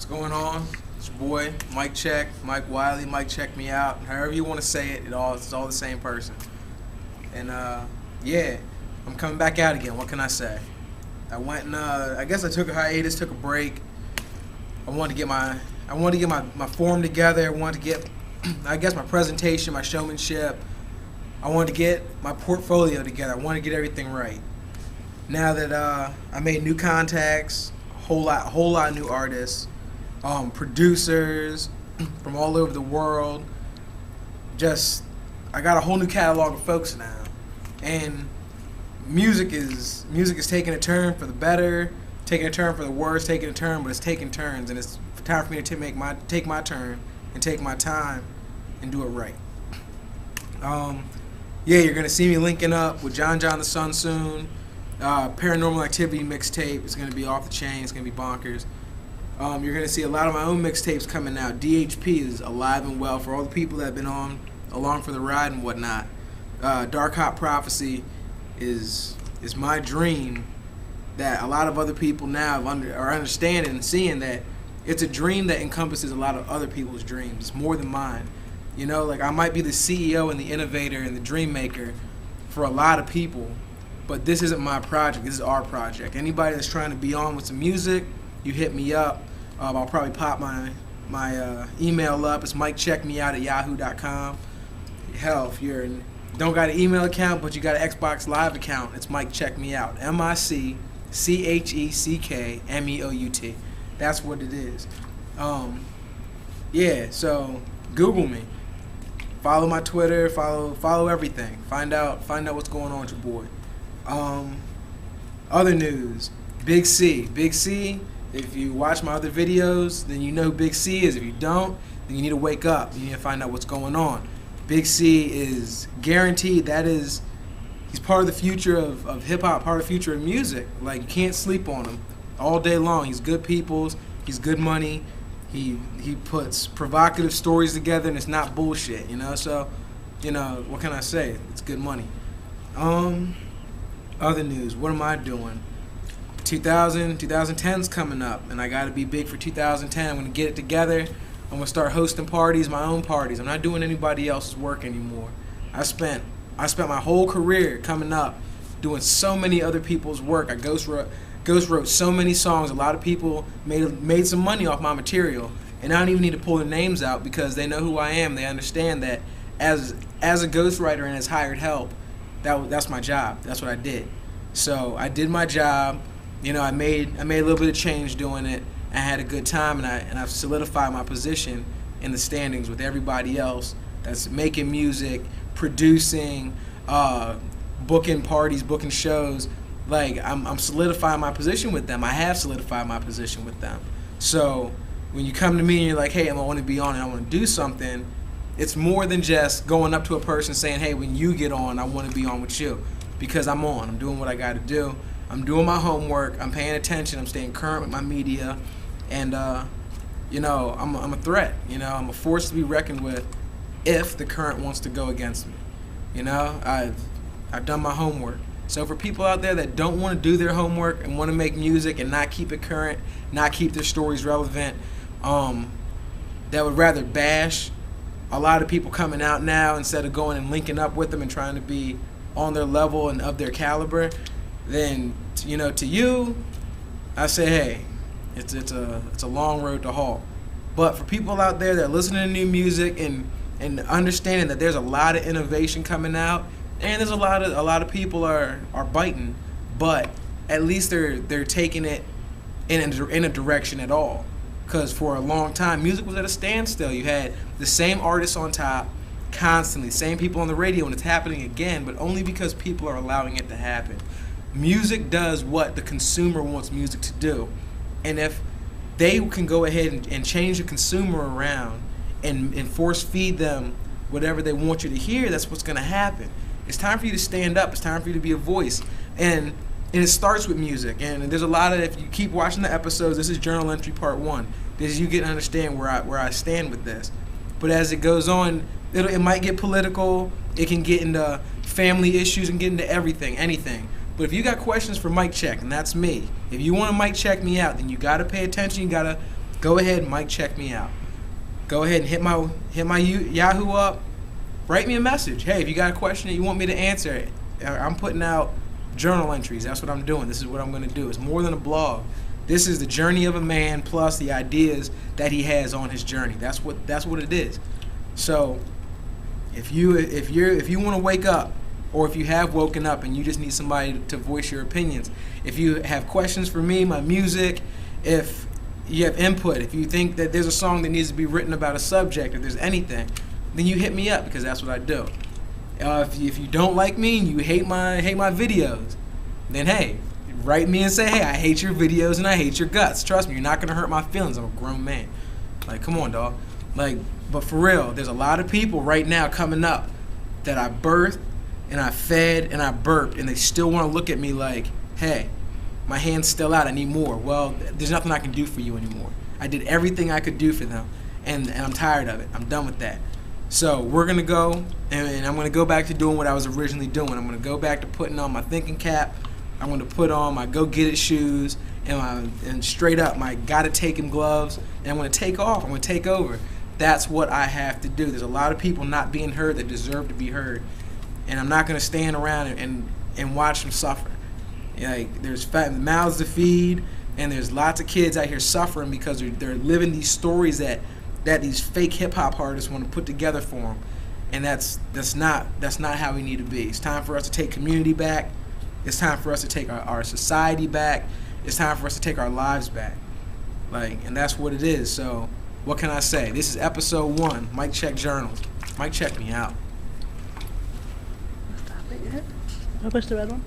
What's going on? It's your boy, Mike Check, Mike Wiley, Mike Check Me Out. However you want to say it, it's all the same person. And yeah, I'm coming back out again. What can I say? I went and I guess I took a hiatus, took a break. I wanted to get my form together. I wanted to get I guess my presentation, my showmanship. I wanted to get my portfolio together. I wanted to get everything right. Now that I made new contacts, whole lot of new artists, producers from all over the world. Just I got a whole new catalog of folks now, and music is taking a turn for the better, taking a turn for the worse, taking a turn, but it's taking turns, and it's time for me to take my turn and take my time and do it right. Yeah, you're gonna see me linking up with John the Sun soon. Paranormal Activity mixtape is gonna be off the chain. It's gonna be bonkers. You're gonna see a lot of my own mixtapes coming out. DHP is alive and well for all the people that have been along for the ride and whatnot. Dark Hot Prophecy is my dream that a lot of other people now are understanding and seeing that it's a dream that encompasses a lot of other people's dreams. It's more than mine. You know, like I might be the CEO and the innovator and the dream maker for a lot of people, but this isn't my project. This is our project. Anybody that's trying to be on with some music, you hit me up. I'll probably pop my email up. It's MikeCheckMeOut@yahoo.com. Hell, if you don't got an email account but you got an Xbox Live account, it's Mike Check Me Out. MikeCheckMeout. That's what it is. Yeah. So Google me. Follow my Twitter. Follow everything. Find out what's going on with your boy. Other news. Big C. If you watch my other videos, then you know who Big C is. If you don't, then you need to wake up. You need to find out what's going on. Big C is guaranteed. He's part of the future of hip hop, part of the future of music. Like, you can't sleep on him all day long. He's good people's. He's good money. He puts provocative stories together, and it's not bullshit. You know, so what can I say? It's good money. Other news. What am I doing? 2010's coming up, and I got to be big for 2010. I'm going to get it together. I'm going to start hosting parties, my own parties. I'm not doing anybody else's work anymore. I spent my whole career coming up doing so many other people's work. I ghost wrote so many songs. A lot of people made some money off my material, and I don't even need to pull their names out because they know who I am. They understand that as a ghostwriter and as hired help, that's my job. That's what I did. So I did my job. You know, I made a little bit of change doing it. I had a good time, and I've solidified my position in the standings with everybody else that's making music, producing, booking parties, booking shows. Like, I'm solidifying my position with them. I have solidified my position with them. So when you come to me and you're like, hey, I want to be on and I want to do something, it's more than just going up to a person saying, hey, when you get on, I want to be on with you. Because I'm on. I'm doing what I got to do. I'm doing my homework. I'm paying attention. I'm staying current with my media. And, I'm a threat. You know, I'm a force to be reckoned with if the current wants to go against me. You know, I've done my homework. So for people out there that don't want to do their homework and want to make music and not keep it current, not keep their stories relevant, that would rather bash a lot of people coming out now instead of going and linking up with them and trying to be on their level and of their caliber, then to you, I say, hey, it's a long road to halt. But for people out there that are listening to new music and understanding that there's a lot of innovation coming out, and there's a lot of people are biting, but at least they're taking it in a direction at all. Because for a long time, music was at a standstill. You had the same artists on top constantly, same people on the radio, and it's happening again, but only because people are allowing it to happen. Music does what the consumer wants music to do. And if they can go ahead and change the consumer around and force feed them whatever they want you to hear, that's what's going to happen. It's time for you to stand up. It's time for you to be a voice. And it starts with music. And there's a lot of, if you keep watching the episodes, this is Journal Entry Part 1. This is you get to understand where I stand with this. But as it goes on, it might get political. It can get into family issues and get into everything, anything. But if you got questions for Mike Check, and that's me, if you want to Mike Check me out, then you got to pay attention. You got to go ahead, Mike, check me out. Go ahead and hit my Yahoo up. Write me a message. Hey, if you got a question that you want me to answer, I'm putting out journal entries. That's what I'm doing. This is what I'm going to do. It's more than a blog. This is the journey of a man plus the ideas that he has on his journey. That's what it is. So if you want to wake up, or if you have woken up and you just need somebody to voice your opinions, if you have questions for me, my music, if you have input, if you think that there's a song that needs to be written about a subject, if there's anything, then you hit me up, because that's what I do. If you don't like me and you hate my videos, then hey, write me and say, hey, I hate your videos and I hate your guts. Trust me, you're not gonna hurt my feelings. I'm a grown man. Like, come on, dog. Like, but for real, there's a lot of people right now coming up that I birthed and I fed and I burped, and they still want to look at me like, hey, my hand's still out, I need more. Well, there's nothing I can do for you anymore. I did everything I could do for them, and I'm tired of it. I'm done with that. So we're going to go, and I'm going to go back to doing what I was originally doing. I'm going to go back to putting on my thinking cap. I'm going to put on my go-get-it shoes and straight up my gotta-take-him gloves, and I'm going to take off. I'm going to take over. That's what I have to do. There's a lot of people not being heard that deserve to be heard, and I'm not going to stand around and watch them suffer. Like, there's mouths to feed, and there's lots of kids out here suffering because they're living these stories that these fake hip-hop artists want to put together for them, and that's not how we need to be. It's time for us to take community back. It's time for us to take our society back. It's time for us to take our lives back. And that's what it is. So what can I say? This is episode 1, Mike Check Journals. Mike, check me out. Stop it yet? I'll push the red one.